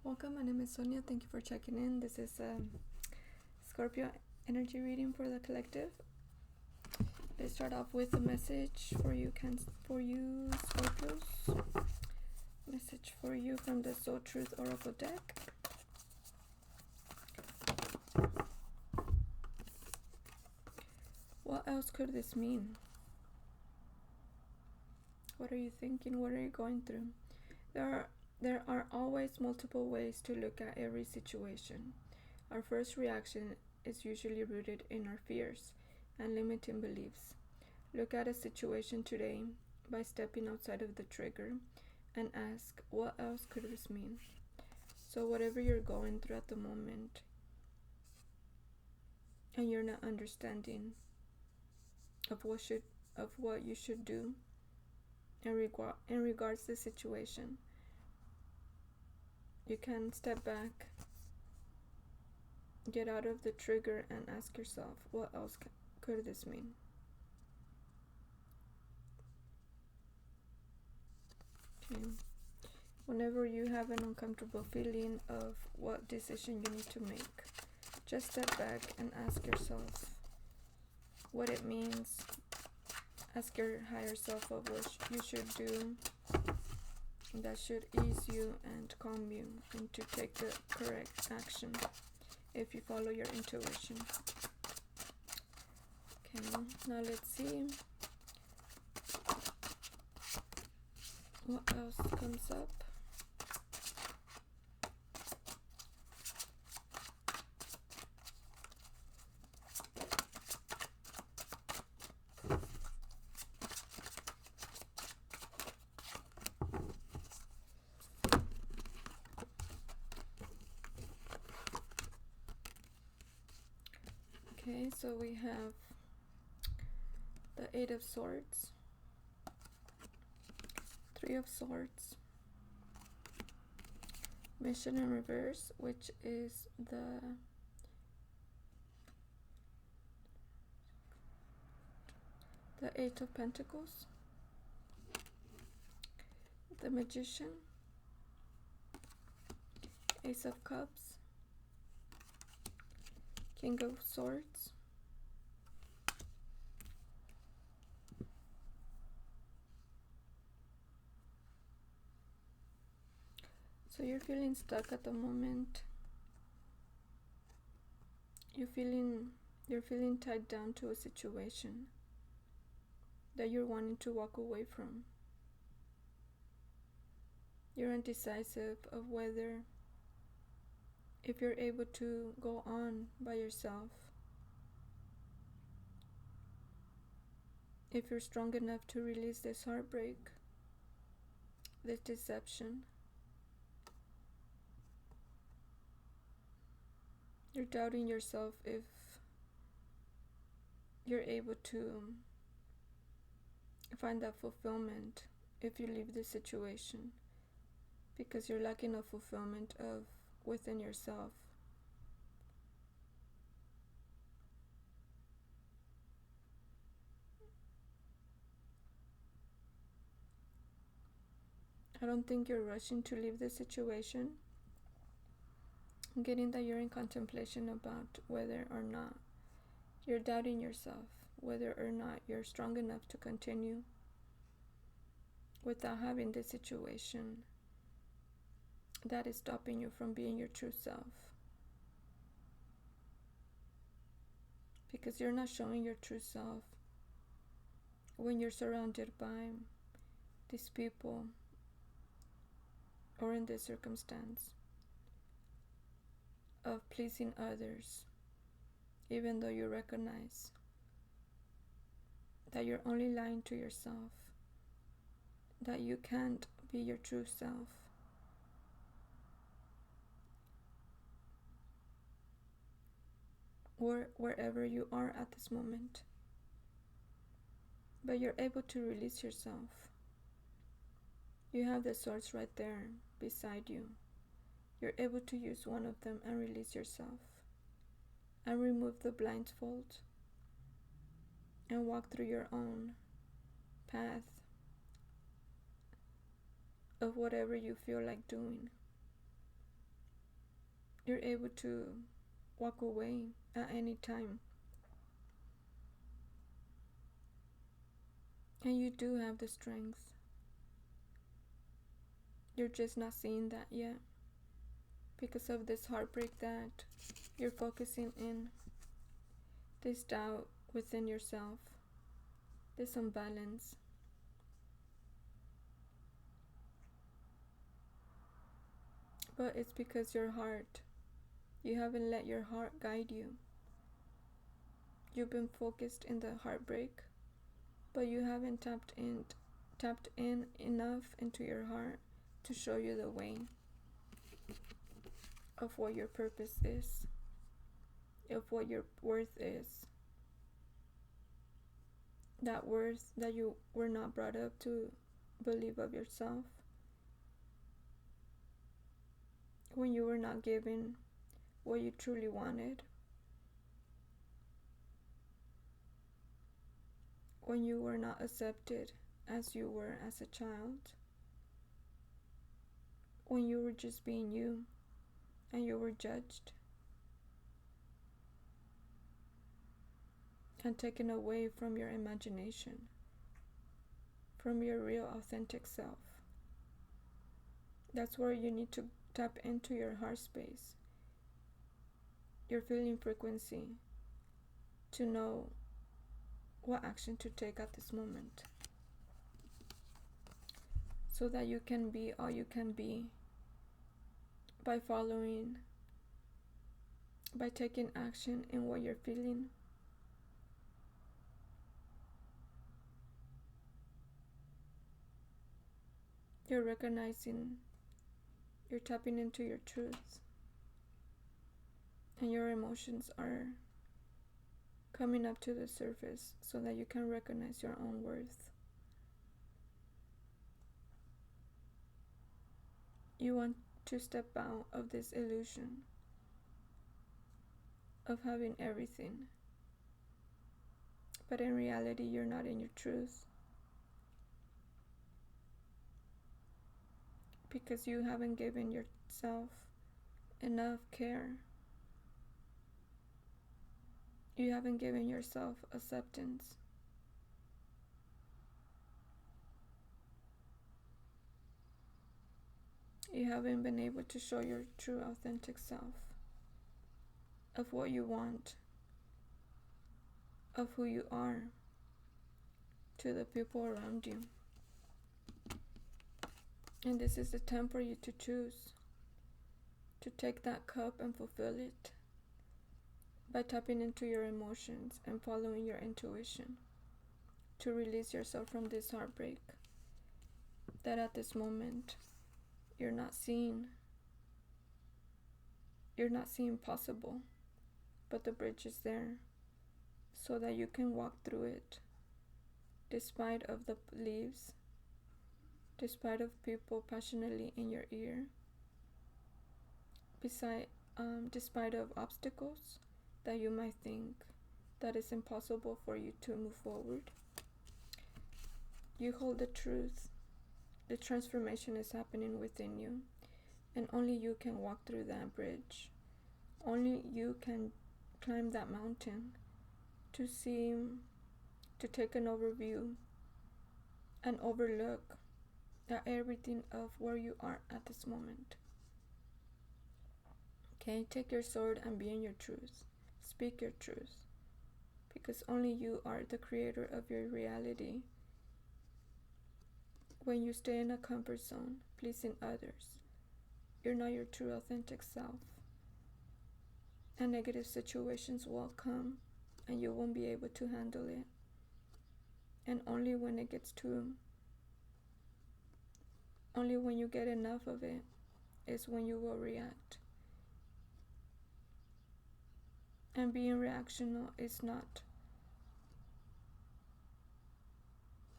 Welcome, my name is Sonia. Thank you for checking in. This is Scorpio energy reading for the collective. Let's start off with a message for you, Scorpios. Message for you from the Soul Truth Oracle deck. What else could this mean? What are you thinking? What are you going through? There are always multiple ways to look at every situation. Our first reaction is usually rooted in our fears and limiting beliefs. Look at a situation today by stepping outside of the trigger and ask, what else could this mean? So whatever you're going through at the moment and you're not understanding of what you should do in regards to the situation, you can step back, get out of the trigger, and ask yourself, what else could this mean? Okay. Whenever you have an uncomfortable feeling of what decision you need to make, just step back and ask yourself what it means. Ask your higher self of what you should do that should ease you and calm you, and to take the correct action if you follow your intuition. Okay, now let's see what else comes up. Okay, so we have the Eight of Swords, Three of Swords, Mission in reverse, which is the Eight of Pentacles, the Magician, Ace of Cups, King of Swords, so you're feeling stuck at the moment. You're feeling tied down to a situation that you're wanting to walk away from. You're indecisive of whether if you're able to go on by yourself, if you're strong enough to release this heartbreak, this deception. You're doubting yourself if you're able to find that fulfillment if you leave this situation, because you're lacking a fulfillment of within yourself. I don't think you're rushing to leave this situation. I'm getting that you're in contemplation about whether or not you're doubting yourself, whether or not you're strong enough to continue without having this situation that is stopping you from being your true self. Because you're not showing your true self when you're surrounded by these people or in this circumstance of pleasing others, even though you recognize that you're only lying to yourself, that you can't be your true self. Or wherever you are at this moment, but you're able to release yourself. You have the swords right there beside you. You're able to use one of them and release yourself and remove the blindfold and walk through your own path of whatever you feel like doing. you're able to walk away at any time. And you do have the strength. You're just not seeing that yet because of this heartbreak that you're focusing in, this doubt within yourself, this imbalance. But it's because your heart, you haven't let your heart guide you. You've been focused in the heartbreak, but you haven't tapped in enough into your heart to show you the way of what your purpose is, of what your worth is. That worth that you were not brought up to believe of yourself. When you were not given what you truly wanted. When you were not accepted as you were as a child. When you were just being you and you were judged and taken away from your imagination, from your real authentic self. That's where you need to tap into your heart space, your feeling frequency, to know what action to take at this moment, so that you can be all you can be by taking action in what you're feeling. You're recognizing, you're tapping into your truth, and your emotions are coming up to the surface so that you can recognize your own worth. You want to step out of this illusion of having everything, but in reality you're not in your truth, because you haven't given yourself enough care. You haven't given yourself acceptance. You haven't been able to show your true authentic self of what you want, of who you are, to the people around you. And this is the time for you to choose to take that cup and fulfill it by tapping into your emotions and following your intuition to release yourself from this heartbreak that at this moment you're not seeing possible, but the bridge is there so that you can walk through it despite of the leaves, despite of people passionately in your ear, despite of obstacles that you might think that it's impossible for you to move forward. You hold the truth. The transformation is happening within you, and only you can walk through that bridge. Only you can climb that mountain to take an overview and overlook at everything of where you are at this moment. Okay, take your sword and be in your truth. Speak your truth, because only you are the creator of your reality. When you stay in a comfort zone, pleasing others, you're not your true authentic self. And negative situations will come and you won't be able to handle it. And only when you get enough of it is when you will react. And being reactional is not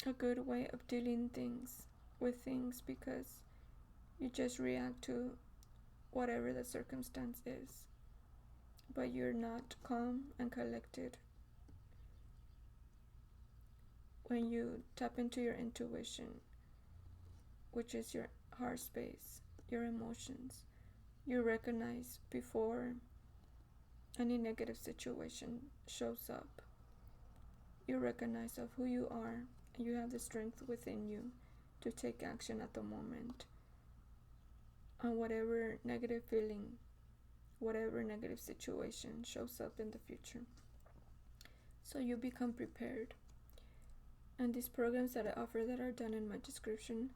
a good way of dealing with things, because you just react to whatever the circumstance is, but you're not calm and collected when you tap into your intuition, which is your heart space, your emotions, you recognize before any negative situation shows up. You recognize of who you are, and you have the strength within you to take action at the moment on whatever negative feeling, whatever negative situation shows up in the future. So you become prepared. And these programs that I offer that are done in my description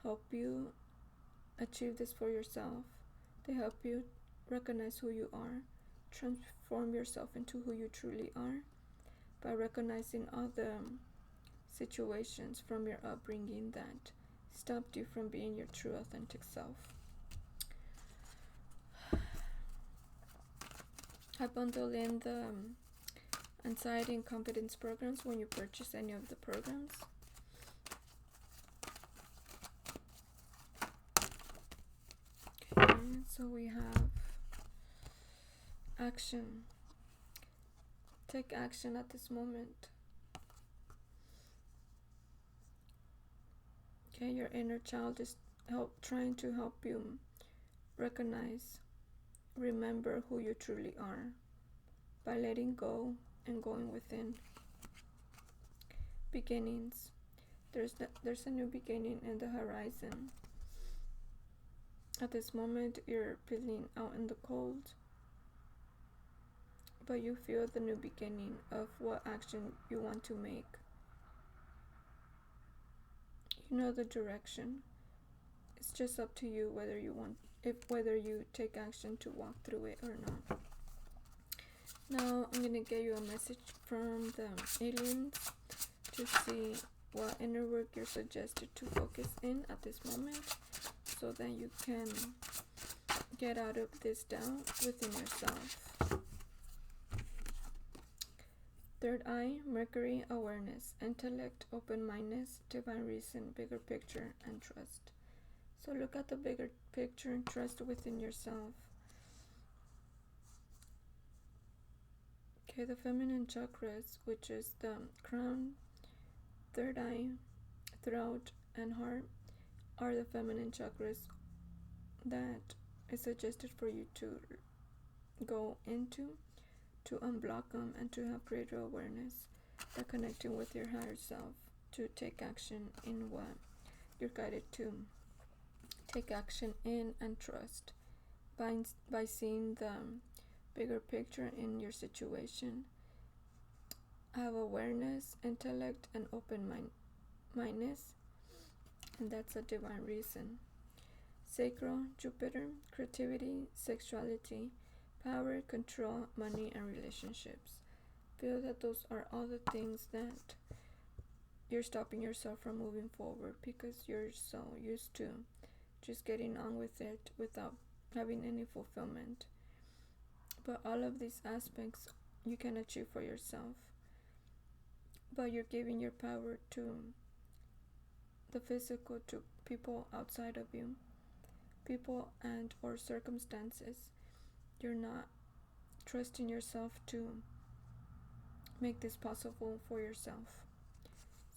help you achieve this for yourself. They help you recognize who you are, transform yourself into who you truly are by recognizing all the situations from your upbringing that stopped you from being your true authentic self. I bundle in the anxiety and confidence programs when you purchase any of the programs. Okay, so we have action. Take action at this moment. Okay, your inner child is trying to help you recognize, remember who you truly are by letting go and going within. Beginnings. There's a new beginning in the horizon. At this moment, you're feeling out in the cold, but you feel the new beginning of what action you want to make. You know the direction. It's just up to you whether you take action to walk through it or not. Now I'm gonna give you a message from the aliens to see what inner work you're suggested to focus in at this moment, so that you can get out of this doubt within yourself. Third eye, Mercury, awareness, intellect, open-mindedness, divine reason, bigger picture, and trust. So look at the bigger picture and trust within yourself. Okay, the feminine chakras, which is the crown, third eye, throat, and heart, are the feminine chakras that is suggested for you to go into, to unblock them, and to have greater awareness by connecting with your higher self, to take action in what you're guided to take action in, and trust by seeing the bigger picture in your situation. Have awareness, intellect, and open-mindedness, and that's a divine reason. Sacral, Jupiter, creativity, sexuality, power, control, money, and relationships. Feel that those are all the things that you're stopping yourself from moving forward because you're so used to just getting on with it without having any fulfillment. But all of these aspects you can achieve for yourself. But you're giving your power to the physical, to people outside of you, people and or circumstances. You're not trusting yourself to make this possible for yourself.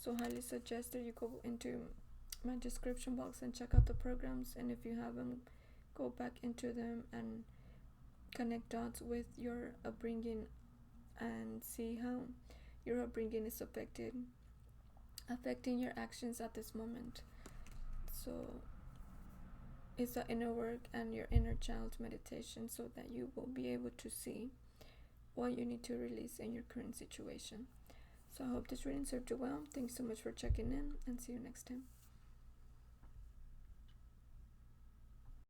So highly suggest that you go into my description box and check out the programs, and if you haven't, go back into them and connect dots with your upbringing and see how your upbringing is affecting your actions at this moment. So it's the inner work and your inner child meditation, so that you will be able to see what you need to release in your current situation. So I hope this reading served you well. Thanks so much for checking in, and see you next time.